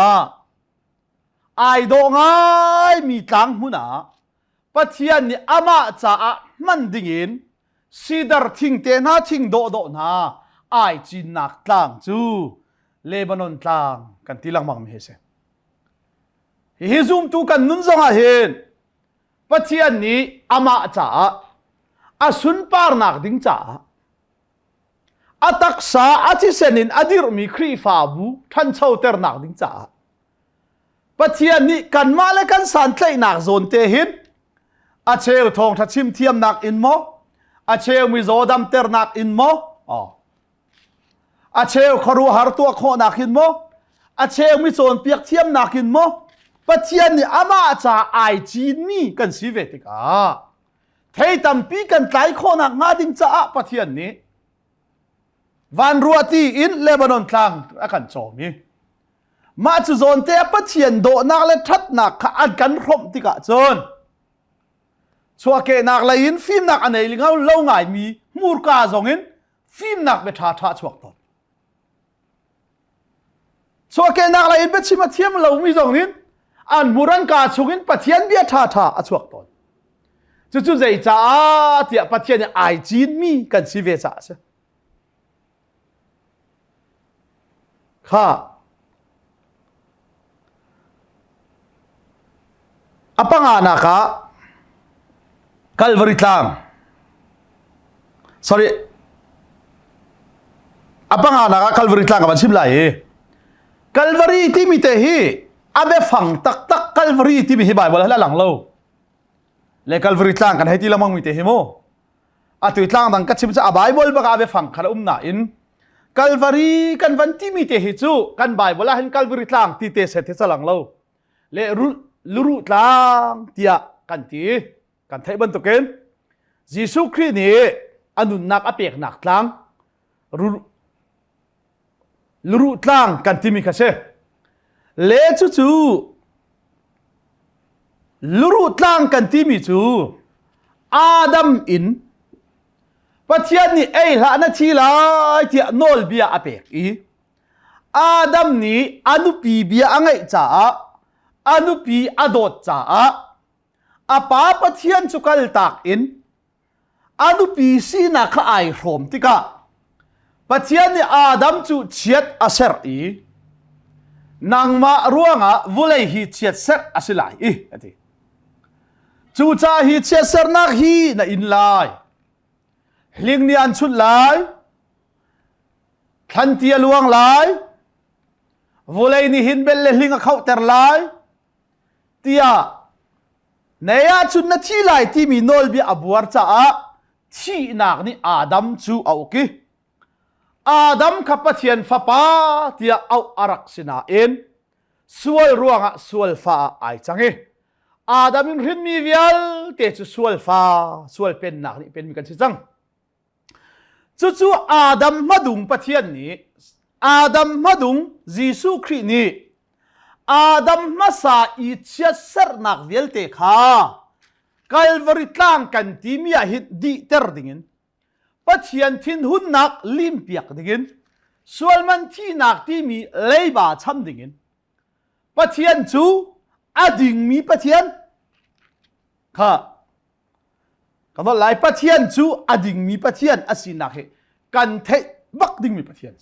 ไอโดง่ายมีตังมุนาปัจจัยนี้อามาจ้ามันดิ่งสิดาร์ทิ้งเตน่าทิ้งโดนาไอจีนักตังจูเลบานอนตังกันที่ลังมังมีเสฮิซุมตุกันนุนซงอาเห็นปัจจัยนี้อามาจ้าอาสุนปาร์นักดิ่งจ้าอาตักษาอาทิเซนินอดีรมีครีฟาบูท่านเช่าเตอร์นักดิ่งจ้าปัจจัยนี้กันมาและกันสันเทนักโซนเตหินอาเชลทองทัชิมเทียมนักอินโมอาเชลมิโซดัมเตอร์นักอินโมอาเชลคารูฮาร์ตัวโคนักอินโมอาเชลมิโซนเปียกเทียมนักอินโมปัจจัยนี้อามาจ้าไอจีนี่กันสิเวติกาเทตัมปีกันไตโคนักงาดิ่งจ้าปัจจัยนี้วันรัวตีอินเลบานอนกลางอาการโจมีมาจุโซนเตะปัจเจียนโดนักและทัดนักขัดกันรบติกะจนชัวเกนักเลยอินฟิล์มนักอันไหนลิงเอาเล่าง่ายมีมูร์กาจงอินฟิล์มนักเบท่าชัวตอนชัวเกนักเลยอินเบชิมาเทียมเล่ามีจงอินอันมูรันกาชงอินปัจเจียนเบียท่าชัวตอนจู่ๆใจจ้าเตียปัจเจียนไอจีนมีกันสิเวจ้าใช่ข้าapa nga naka Calvary tlang sorry apa nga naka Calvary tlang kaban simlai Calvary ti mi te hi abe phang tak tak Calvary ti mi hi Bible la lang lo le Calvary tlang kan hai ti lamang mi te hi mo atu tlang dang ka chim cha Bible ba ka abe phang khala na in Calvary kan van ti mi te hi chu kan Bible hin Calvary tlang ti te se te cha lang lo le luru tlang tia kan ti kan thai ban to ken Jesu Christ ni anun nak apek nak tlang luru tlang kan ti mi kase le chu luru tlang kan ti mi chu Adam in pathian ni ei la na thi lai tia nol bia apek i Adam ni anu pi bia angai cha anu pi adot cha apa pathian chukal tak in anu pi si na kha ai hrom tika pathian ni Adam chu chiat aser i nangma ruanga vulai hi chiat ser asilai i ati chu cha hi chiat ser nak hi na in lai hling ni an chut lai than tia luang lai vulai ni hin bel le hling a khau ter lai tia naya chun na thi lai ti mi nol bi abuar cha a thi nak ni Adam chu au ki Adam kapathian fa pa tia au arak sina en sual ruanga sual fa ai change Adam in rin mi vial te chu sual fa sual pen nak ni pen mi kan si chang chu Adam madung pathian ni Adam madung Jesu Christ ni Adam masa i chia ser nak vial te kha Calvary tlang kan ti mi a hit di ter dingin pathian thin hun nak lim piak dingin sualman thi nak ti mi leiba cham dingin pathian chu ading mi pathian kha kan lai pathian chu ading mi pathian asinak he kan the bak ding mi pathian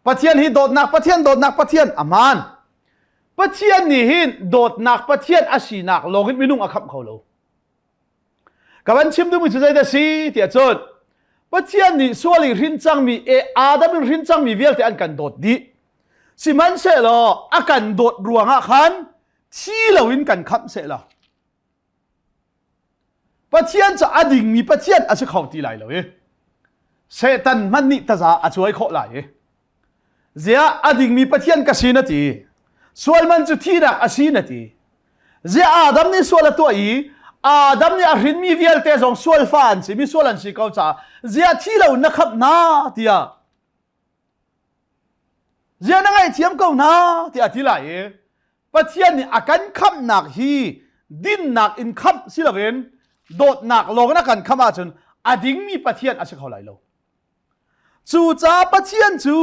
pathian hi dot nak pathian aman pathian ni hin dot nak pathian asinak logit minung akham kholo kaban chim du mi chu da si tia chot pathian ni suali rin chang mi e Adam rin chang mi vial te an kan dot di siman se lo akan dot ruanga khan thi lawin kan kham se la pathian cha ading mi pathian asu khau ti lai lo e เซตันมันนิตาอาช่วยขอไหลเสียอดิ่งมีปะเทียนกสินาทีส่วนมันจุดที่รักอสีนาทีเสียอาดัมนี่ส่วนละตัวอาดัมนี่อาหินมีเวลเตจงส่วนฟันสิมีส่วนลันสิเขาจ้าเสียที่เรานักขับนาเตียเสียนั่งไอเทียมเขานาเตียที่ไหลปะเทียนนี่อาการขับหนักฮีดินหนักอินขับสิละเวนโดดหนักลงนักกันขมาจนอดิ่งมีปะเทียนอาศัยเขาไหลโลจู่จ้าปะเทียนจู่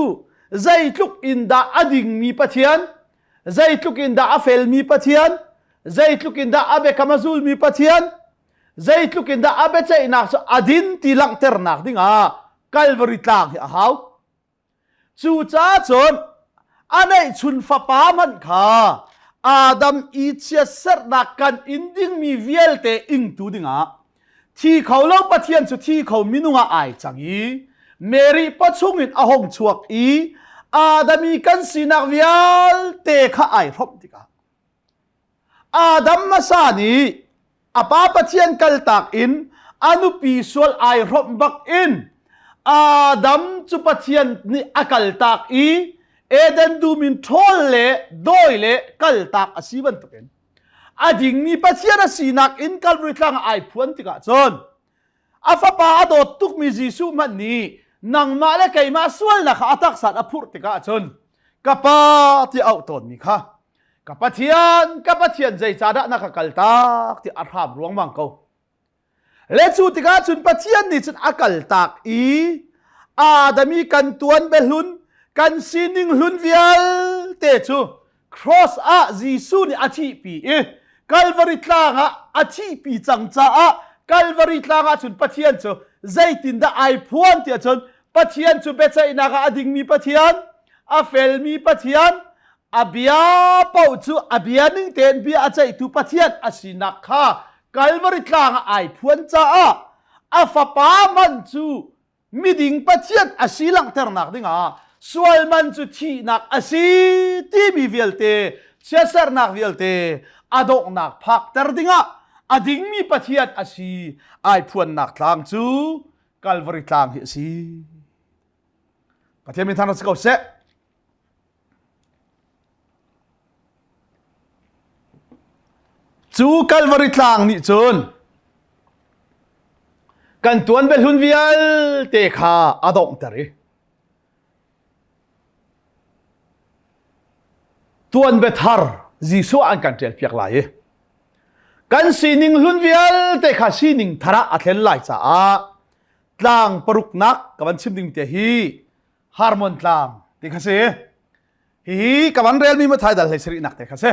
ใจทุกอินดาอดิ่งมีปะเทียนใจทุกอินดาอเฟลมีปะเทียนใจทุกอินดาอาเบคามาซูลมีปะเทียนใจทุกอินดาอาเบใจนักสอดินตีลังเตอร์นักดิ้งกัลวาริตลางที่หาวจู่จ้าจนอันไหนชุนฟ้าป้ามันค่ะอาดัมอีเชียเสร์นักกันอินดิ้งมีเวลเตอิงตูดิ้งที่เขาเล่าปะเทียนสุดที่เขามินุงไอจังเมรีปัจจุบันอาหงชวกอาดัมีกันสินักวิลเตะข้าไอรบดิกาอาดัมมาสานีอาป้าปะเทียนกัลตักอินอนุปีสวลไอรบบักอินอาดัมจุปะเทียนนี่อากัลตักเอเดนดูมินทอลเล่โดยเล่กัลตักอาศิบันตุเป็นอาดิ่งมีปะเทียนสินักอินกัลบริตลังไอพวนดิกาจนอาฟ้าป้าโดดตุกมีจิสุมันนี่นังมาเลกัยมาส่วนนักอัตักสัตอภุรติกาจนกับปะที่เอาตนมีค่ะกับปะเทียนใจจาระนักกัลตักที่อาราบรวงมังเขาเลจูติกาจุนปะเทียนนี่จุนอากัลตักอาดมีกันตวนเบลุนกันซีนิงลุนวิลเตจูครอสอาจีซูนี่อาชีปีกัลวาริตลางอาชีปีจังจ้ากัลวาริตลางจุนปะเทียนจูใจตินดาไอพวนเตียจนปะเทียนจูเบใจนักอดิ่งมีปะเทียนอาเฟลมีปะเทียนอาเบียเป้าจูอาเบียนึงเต็นเบียอาใจตุปะเทียนอาศินักข้ากัลวาริตลางไอพวนจ้าอาฟ้าป้ามันจูมีดิ่งปะเทียนอาศิลังเตอร์นักดิ้งส่วนมันจูที่นักอาศิที่มีเวลเตเชื่อเสร์นักเวลเตอาดกนักพักเตอร์ดิ้งอดิ่งมีปะเทียนอาศิไอพวนนักทางจูกัลวาริตลางเฮซีปะเทียนมีทางนักสกาวเซจูกัลวาริตลางนี่จนกันตวนเบลุนวิลเตคาอดงตรีตวนเบทาร์จิสุอันกันเทลเปียกลายกันซีนิงลุนวิลเตคาซีนิงทาระอัตเลนไลจ้าตลางปรุกนักกับวันชิมดิงเตฮีฮาร์มอนตลางเตคาเซฮีกับวันเรียลมีมาไทยดัลเลสรีนักเตคาเซ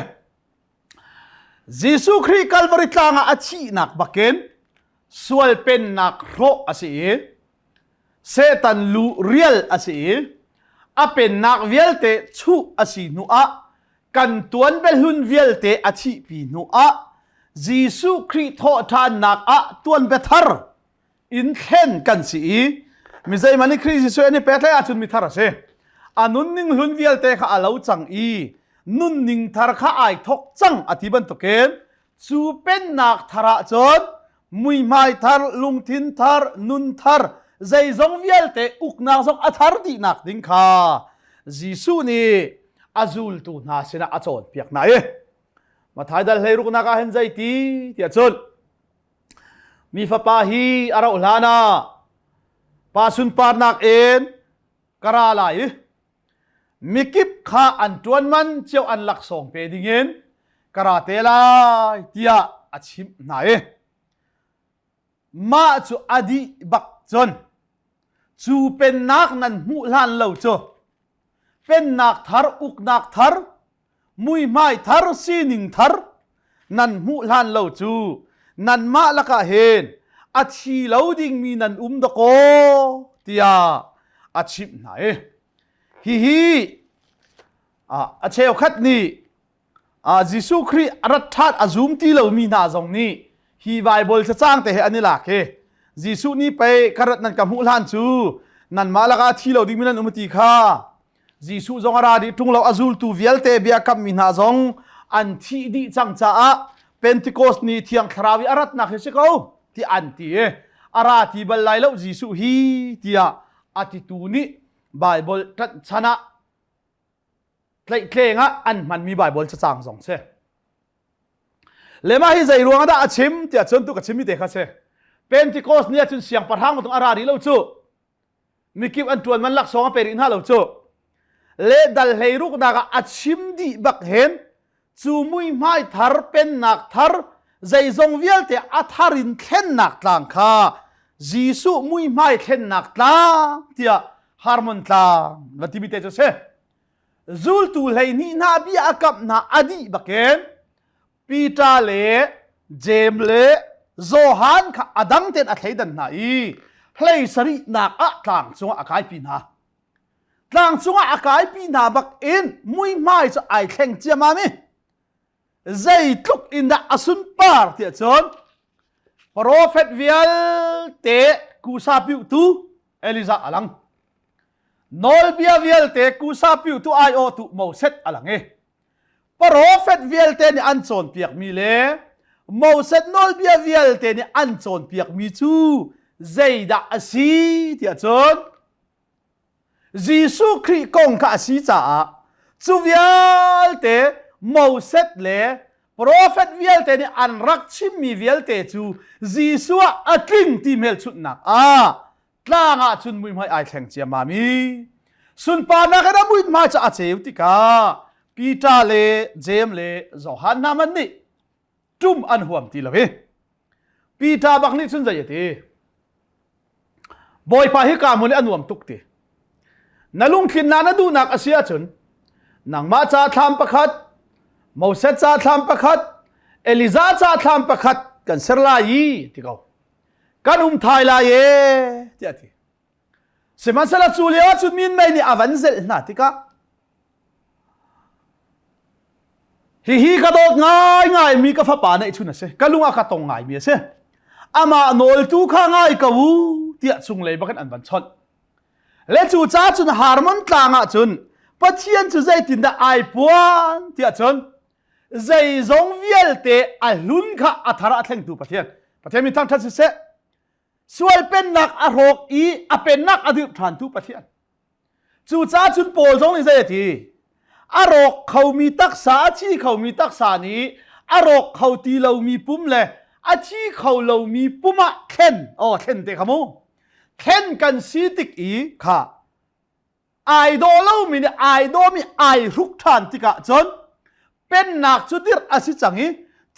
จิสุครีกัลวาริตลางอาชีนักบักเกนส่วนเป็นนักโรอาศัยเซตันลูเรียลอาศัยอาเป็นนักเวลเตชูอาศัยนัวกันตวนเป็นหุ่นเวลเตอาชีปีนัวจิสุครีโททานนักตวนเบทาร์อินเข็นกันสิมิใจมันนี่คริสส่วนนี้เป็นอะไรอาจุนมิทาร์เซอันนุ่นนิ่งหุ่นเวลเตข้าอาลาวจังนุ่นนิ่งทาร์ข้าไอทกจังอธิบันตุเกนจูเป็นนักทาระจนมุยไม่ทาร์ลุงทินทาร์นุนทาร์ใจจงเวลเตอุกนักจงอัทาร์ดีนักดิ้งข้าจิสุนี่อาจูลตูน่าเสนาอาจอนเปียกไหนมาท้ายดัลเฮรุกนักเห็นใจตีที่อาจุลมีฟ้าป้าฮีอาราอุลานาปาสุนปาร์นักเอ็นกระไรมิกิบข้าอันจวนมันเจ้าอันหลักส่งเปดิเงินกระเตลายที่อาชิมไหนมาจูอดีบักจนจูเป็นนักนั้นมุลันเหล่าจูเป็นนักทาร์อุกนักทาร์มุยไม่ทาร์ซีนิงทาร์นั้นมุลันเหล่าจูนั้นมาละกะเห็นอาชีเหล่าดิ่งมีนั้นดะโกที่อาชิมไหนฮีอาเชลขัดนี่จิสุครีรัฐธาตุอาซุมที่เหล่ามีนาจงนี้ฮีไบเบิลจะจ้างแต่อันนี้หลักจิสุนี่ไปกระนั้นกับมุลันจูนั่นมาละกะที่เหล่าดิ่งมีนั้นติข้าจิสุจงอาราดิทุ่งเราอาซุลตูเวลเตเบียกับมีนาจงอันที่ดีจังจ้าเป็นที่โกสนี่ที่ยังคราวิอารัตนักเฮชิเขาที่อันที่อาราที่บัลไลแล้วจิสุฮีที่ อติตูนี้ไบเบิลทัดชนะเคลงอ่ะอันมันมีไบเบิลจะจางสองเช่เลมาฮิใจรวงอ่ะอาชิมเดี๋ยวจนตุกชิมมีเด็กเช่เป็นที่โคสเนี่ยจนเสียงประทังมาตรงอาราดีเราจู่มีกิบอันตวนมันลักสองเป็นอินฮาเราจู่เลดัลเฮรุกนักอาชิมดีบักเห็นจูมุยไม่ทาร์เป็นนักทาร์ใจทรงเวียลเตอัทารินเข็นนักต่างข้าจีสุมุยไม่เข็นนักต่างเตียฮาร์มอนต่างวันที่มีเตจเช่จูลตูเลยนี่นาบีอากับนาอดีบักเห็นปีตาเลเจมเลโซฮันข้าอดังเต็นอัฐิดันนาอีเฮลสรีนักอัต่างจงอากายปีนาต่างจงอากายปีนาบักเอ็นมุยไม่จะไอแข่งเจียมามิใจทุกอินดาอสุนปาร์ที่จนโปรเฟตวิลเตกูซาปิวตูเอลิซาอลังนอลเบียวิลเตกูซาปิวตูไอโอตูโมเซตอลังเอโปรเฟตวิลเตนี่อันโจนเปียกมีเลโมเซตนอลเบียวิลเตนี่อันโจนเปียกมีจูใจดาอสีที่จนยิสุคริกงข้าสีจ้าจูวิลเตโมเสสเลโปรเฟตวิลเตนี่อันรักชิมมีวิลเตจูจีสัวอักิงที่เมลชุดนักตลางอาจุนมุยไม่ไอแข่งเจียมามีสุนปานักระมุยมาจะอาเจียวติกาปีตาเลเจมเลโจฮันนามันนี่จุ่มอันห่วมตีละเวปีตาบักนี่สุนใจตีบอยพาฮิกามุนอันห่วมตุกตีนลุงขินนานาดูนักอาเซียจุนนังมาจะทำประคัดโมเสสจะทำประคัดเอลิซาจะทำประคัดกันเสรลายีที่เขากันไทยลายที่อาทิสมัยสลัดจูเลียจุดมินไม่นี่อวันเซลน่ะที่ก็ฮีกระโดดง่ายมีกระฟ้าป่าในชุนเสกันลุงอากาศตรงง่ายมีเสอามาโนลตูข้าง่ายกับวูที่จุงเลยบักันอันวันชนและจูจ้าจุนฮาร์มอนกลางจุนปัจเจียนจูใจตินดาไอปวนที่จุนใจจงเวียลเตอลุนข้าอัธระเทงตูปัจเจียนมีทั้งทัศเสส่วนเป็นนักอารกอีเป็นนักอดีตฐานตูปัจเจียนจูจ้าจุนโปลจงนี่ใจทีอารกเขามีตักษาที่เขามีตักษานี้อารกเขาตีเรามีปุ่มเลยอาที่เขาเรามีปุ่มเข็นเข็นเตะขโมเข็นกันซีติกอีค่ะไอดอลเรามีไอดอลมีไอรุกฐานติกะจนเป็นนักจุดดิรอาศิจังอี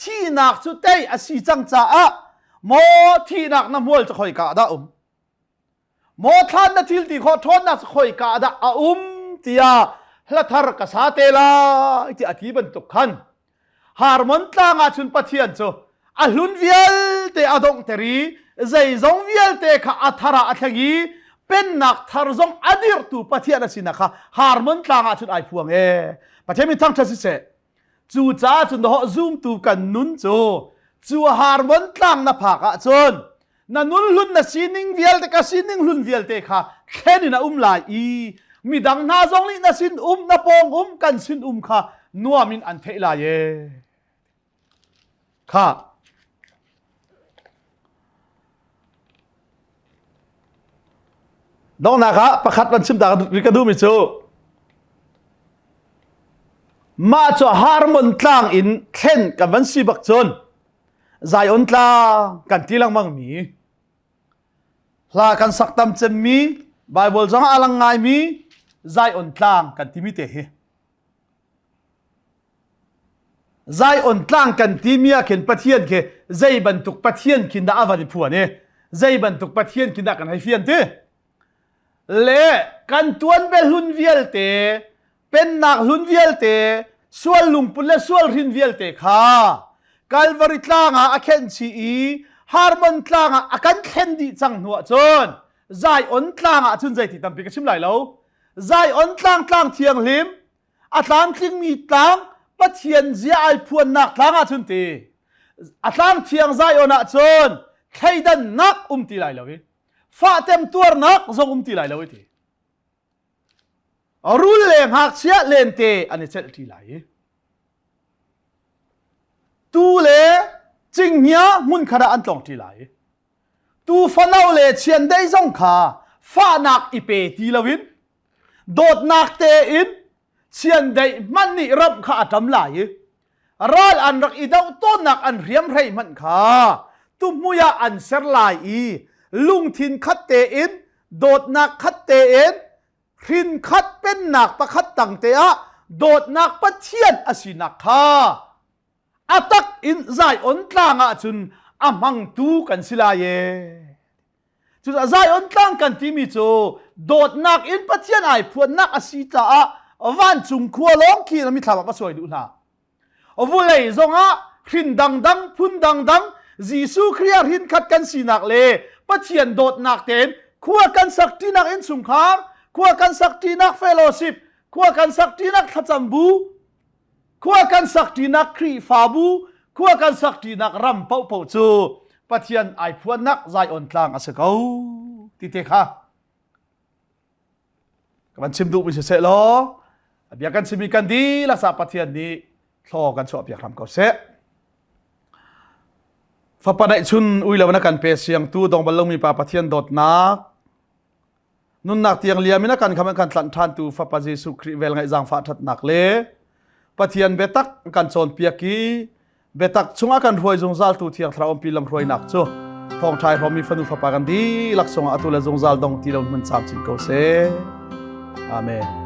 ที่นักจุดเตยอาศิจังจ้าโมที่นักน้ำมัวจะคอยกาดาโมท่านนาทิลตีขอโทษนักคอยกาดาที่ยาละทารกษาเตลาที่อธิบันตุขันฮาร์มอนตางอาชุนปะเทียนโซอลุนเวียลเตอดงเตรีใจจงเวียลเตข้าอัธระอัธกีเป็นนักทารจงอดีรตูปะเทียนสินะคะฮาร์มอนตางอาชุนไอพวงปะเทียนมีทั้งชัดเจนจูจ้าจุนดอกซูมตูกันนุนโจจูฮาร์มอนตางนับผักจนนันนุนลุนนัสินิงเวียลเตกสินิงลุนเวียลเตค่ะแค่นี้นะลายมีดังนาจงลินาสินนาปองกันสินค่ะนัวมินอันเทลายค่ะน้องนะคะประคัดวันชิมตาริกาดูมิจูมาจ่อฮาร์มอนตางอินเข็นกับวันสีบักจนใจอ่อนตางกันที่ลังมังมีลากันสักตำเจมีไบเบิลจังอลังไงมีใจอ่อนตางกันที่มิเตะใจอ่อนตางกันที่มีอาเข็นปะเทียนเคใจบรรทุกปะเทียนกินดาอวันผัวเนี่ยใจบรรทุกปะเทียนกินดากันให้เฟียนเตเล่กันตวนเป็นลุนเวียลเตเป็นนักลุนเวียลเตส่วนลุงปุ่นและส่วนรินเวียลเตค่ะกัลวาริตลางอาเข็นชีฮาร์มอนตลางอากันเข็นดีจังหัวจนใจอ่อนตางจุนใจที่ตั้มปีกชิมไหลแล้วใจอ่อนตางเทียงลิมอัตลางทิ้งมีตางปะเทียนเจียไอพวนนักตางจุนตีอัตลางเทียงใจอ่อนจนใครดันนักตีไหลแล้วฟาเต็มตัวนักจงตีไหลแล้วทีรู้เล่งหักเสียเล่นเตอันนี้เจ็ดตีไหลตูเล่จริงเนี้ยมุนขนาดอันตรงตีไหลตูฟันเอาเล่เชียนได้จงขา fa nak ipe ti lawin dot nak te in chian dei man ni rap kha atam lai ral an rak idau to nak an riam rei man kha tu muya an ser lai i lung thin khat te in dot nak khat te in rin khat pen nak pa khat tang te a dot nak pa thian asinak kha atak in zai on tlanga chun amang tu kan sila ye chu zai on tlang kan ti mi chu dot nak in pa thian ai phuan nak asita a van chung khua long khi na mi thama pa soi du na ovulei zonga rin dang dang phun dang dang jisu khria rin khat kan sinak le pa thian dot nak ten khua kan sakti nak in chung khang khua kan sakti nak fellowship khua kan sakti nak thachambu khua kan sakti nak khri fabu khua kan sakti nak ram pau pau chu pathian ai phuan nak zai on tlang asakau ti te kha kan chim du bi se lo abia kan chimi kan di la sa pathian ni thlo kan cho abia ram ko se fa pa dai chun uilawana kan pe siang tu dong balong mi pa pathian dot nak nun nak tiang liamina kan khaman kan tlan than tu fa pa jesu khri vel ngai jang fa that nak le pathian betak kan chon piaki betak chunga kan roi zongjal tu thiang thra om pilam roi nak chu thong thai romi fanu fa pa kan di lak songa atula zongjal dong ti lo mun cham chin ko se amen